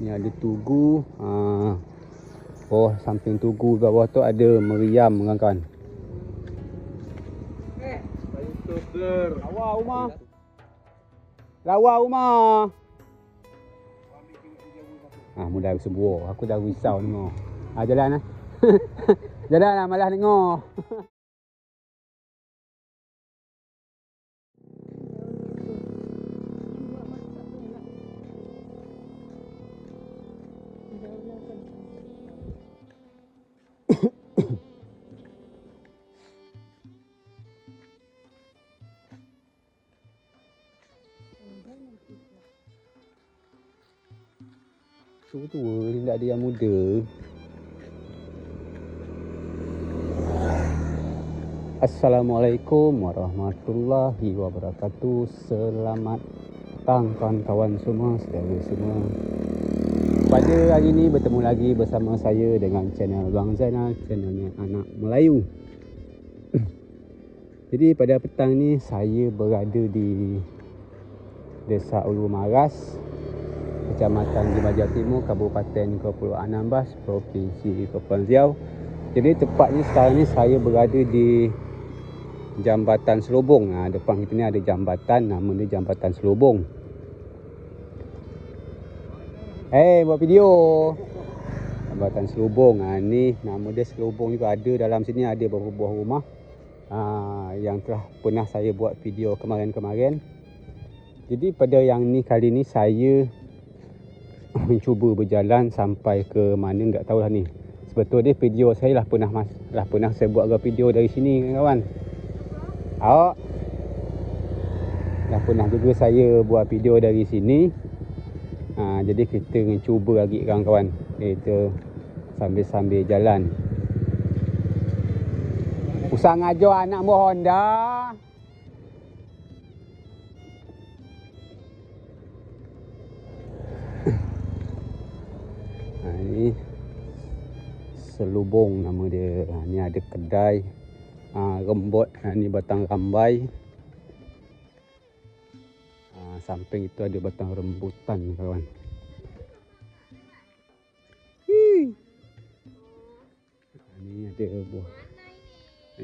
Ni ada tugu. Oh, samping tugu bawah tu ada meriam kawan-kawan. Lawa rumah. Lawa rumah. Mula sebuah. Aku dah risau tengok. Jalan lah. Jalan lah, malas tengok. Tua-tua ni tak ada yang muda. Assalamualaikum warahmatullahi wabarakatuh. Selamat petang kawan-kawan semua, saudara semua. Pada hari ini bertemu lagi bersama saya dengan channel Bang Zainal, channelnya Anak Melayu. Jadi pada petang ni saya berada di Desa Ulu Maras, Kecamatan Jemaja Timur, Kabupaten Kepulauan Anambas, Provinsi Kepulauan Riau. Jadi tepatnya sekarang ni saya berada di Jambatan Selobong. Depan kita ni ada jambatan, nama dia Jambatan Selobong. Buat video. Jambatan Selobong. Ni nama dia Selobong juga. Ada dalam sini ada beberapa buah rumah yang telah pernah saya buat video kemarin-kemarin. Jadi pada yang ni kali ni saya mencuba berjalan sampai ke mana enggak tahulah ni. Sebetulnya video saya lah pernah saya buat video dari sini kawan. Dah pernah juga saya buat video dari sini. Jadi kita mencuba lagi kawan-kawan. Kita sambil-sambil jalan. Usah ngajar anak buah Honda. Ni Selobong nama dia. Ni ada kedai rembut. Ni batang rambai. Samping itu ada batang rambutan kawan. Ni ada buah.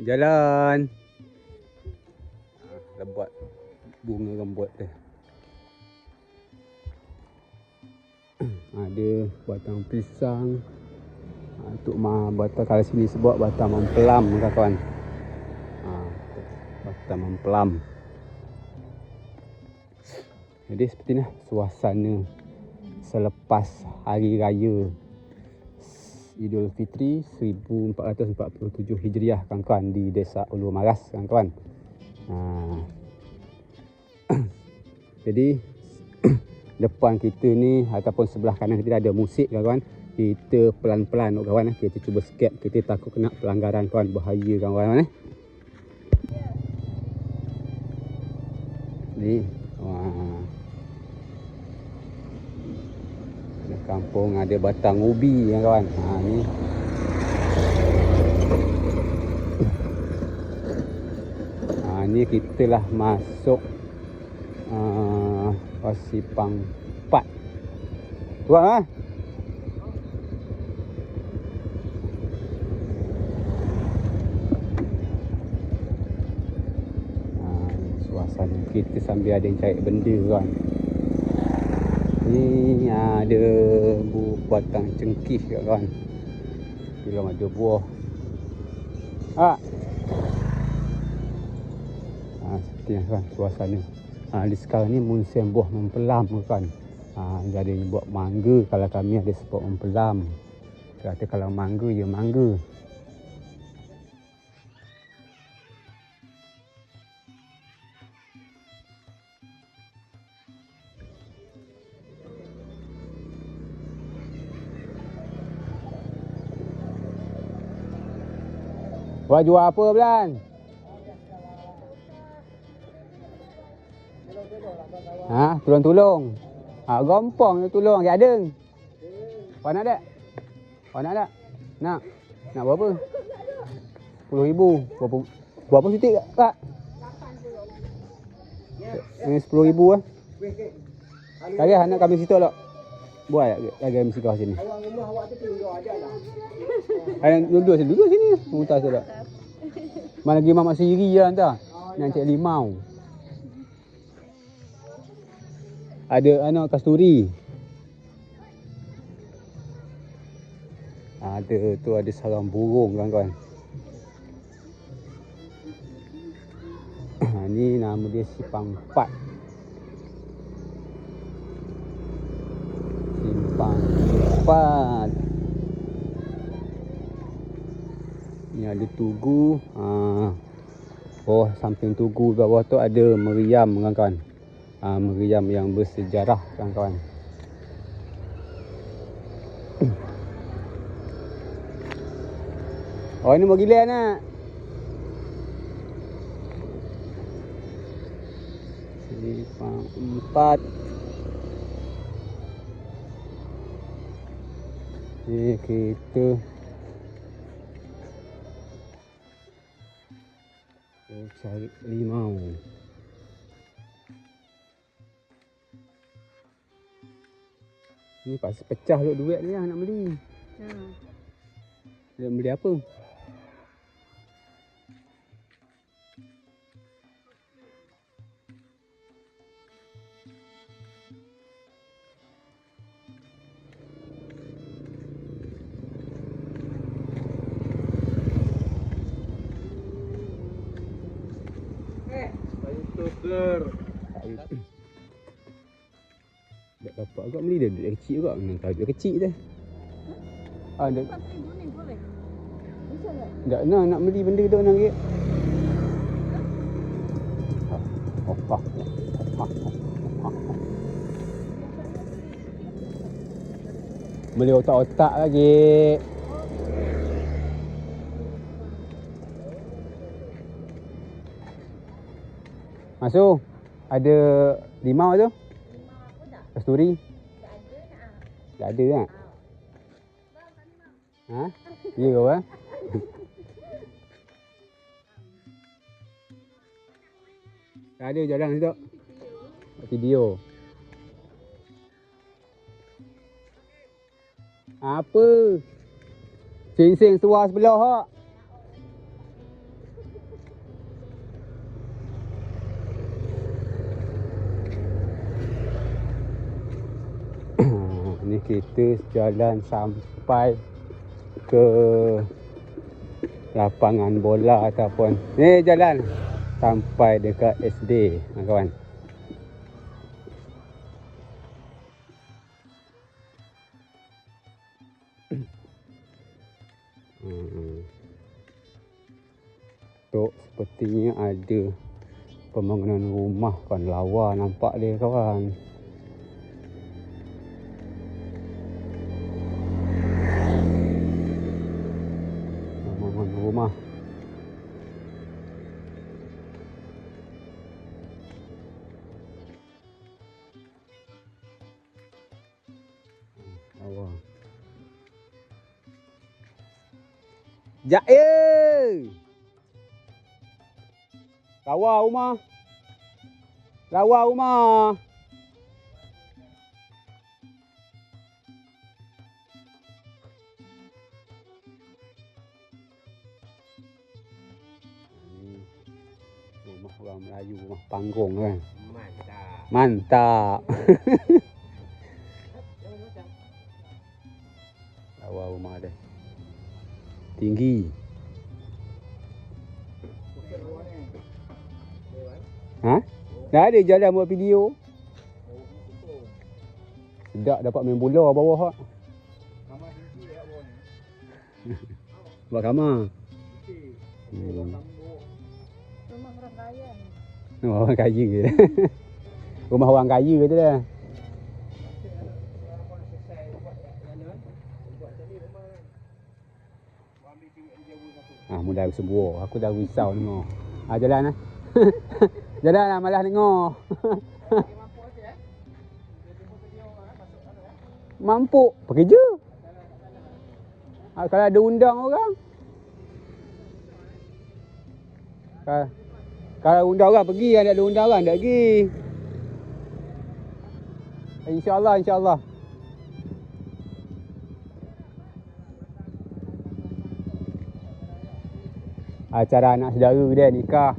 Jalan. Lebat bunga rembut dia. Ada batang pisang. Untuk batang kalau sini sebut batang mempelam kawan. Batang mempelam. Jadi seperti ni suasana selepas Hari Raya Idul Fitri 1447 Hijriah kawan-kawan di Desa Ulu Maras kawan-kawan. Jadi depan kita ni ataupun sebelah kanan kita ada musik kawan. Kita pelan-pelan kawan. Kita cuba skip, kita takut kena pelanggaran kawan, bahaya kawan. Ni ada kampung, ada batang ubi kawan. Ni ni kita lah masuk Pasipang 4. Tuan suasana kita sambil ada yang cari benda kan. Ni ada batang cengkih kawan. Belum ada buah. Seperti ni kan suasana. Di sekarang ni musim buah mempelam kan. Jadi buat mangga, kalau kami ada sebut mempelam. Kata kalau mangga ya mangga. Wah, jual apa Belan? Tolong-tolong. Gompong tolong ya ada. Kau nak tak? Kau nak tak? Nak. Nak berapa? 10,000. Berapa titik kak? 10,000 ah. Kaya nak kami situ lah. Buat lagi mesti kau sini. Orang rumah awak tu tinggal ada lah. Duduk sini. Muntah sedap. Mana lagi mamak sendiri je entah. Yang cik limau. Ada anak kasturi. Ada tu ada sarang burung kawan-kawan. Ni nama dia Simpang 4. Simpang 4. Ni ada tugu. Oh, samping tugu bawah tu ada meriam kawan-kawan. Meriam yang bersejarah kawan-kawan. Oh, ini mau gila nak. Simpang 4. Ni kereta. Cari limau. Ni pasti pecah duk duit ni lah nak beli. Nak beli apa? YouTuber. Tak dapat agak beli dia. Dia kecil juga. Memang dia kecil je. Ada. Tak nak beli benda tu nak ke? Beli otak-otak lagi. Masuk. Ada limau tu? Kasturi? Tak ada tak? Ha? Ya ke apa? Tak ada jalan situ. Video. Apa? Sing-sing suar sebelah hak. Ni kita jalan sampai ke lapangan bola ataupun ni jalan sampai dekat SD kawan. Tu sepertinya ada pembangunan rumah kan, lawa nampak dia kawan. Rumah. Awak. Jaya. Lawa rumah. Lawa rumah. Rumah orang Melayu, rumah panggung kan. Mantap. Mantap. Lawa rumah dia. Tinggi. Ha? Dah ada jalan buat video. Sedap dapat main bola bawah. Kamar tinggi kat bawah ni. Buat kamar. Rumah orang kaya ni. Rumah orang kaya ke? Rumah orang kaya tu dah. Mula sebuah. Aku dah risau tengok. Jalan lah. Jalan lah malah tengok. Mampu. Pergi je. Kalau ada undang orang. Kalau undang orang pergi. Kalau ada undang orang tak pergi. InsyaAllah. acara anak saudara dia nikah.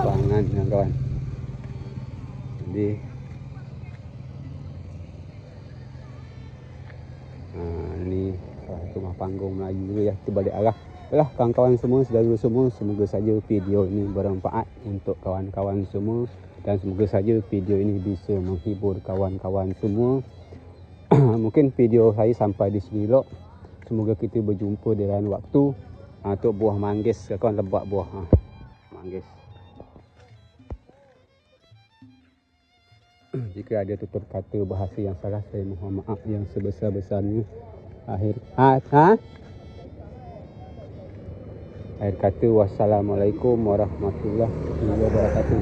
Pangan dengan kawan. Jadi ni rumah panggung Melayu juga ya. Kita balik arah. Baiklah kawan-kawan semua, saudara semua, semoga saja video ini bermanfaat untuk kawan-kawan semua dan semoga saja video ini bisa menghibur kawan-kawan semua. Mungkin video saya sampai di sini dulu. Semoga kita berjumpa di lain waktu. Untuk buah manggis, kawan lebat buah manggis. Jika ada tutur kata bahasa yang salah, saya mohon maaf yang sebesar-besarnya. Akhir kata, wassalamualaikum warahmatullahi wabarakatuh.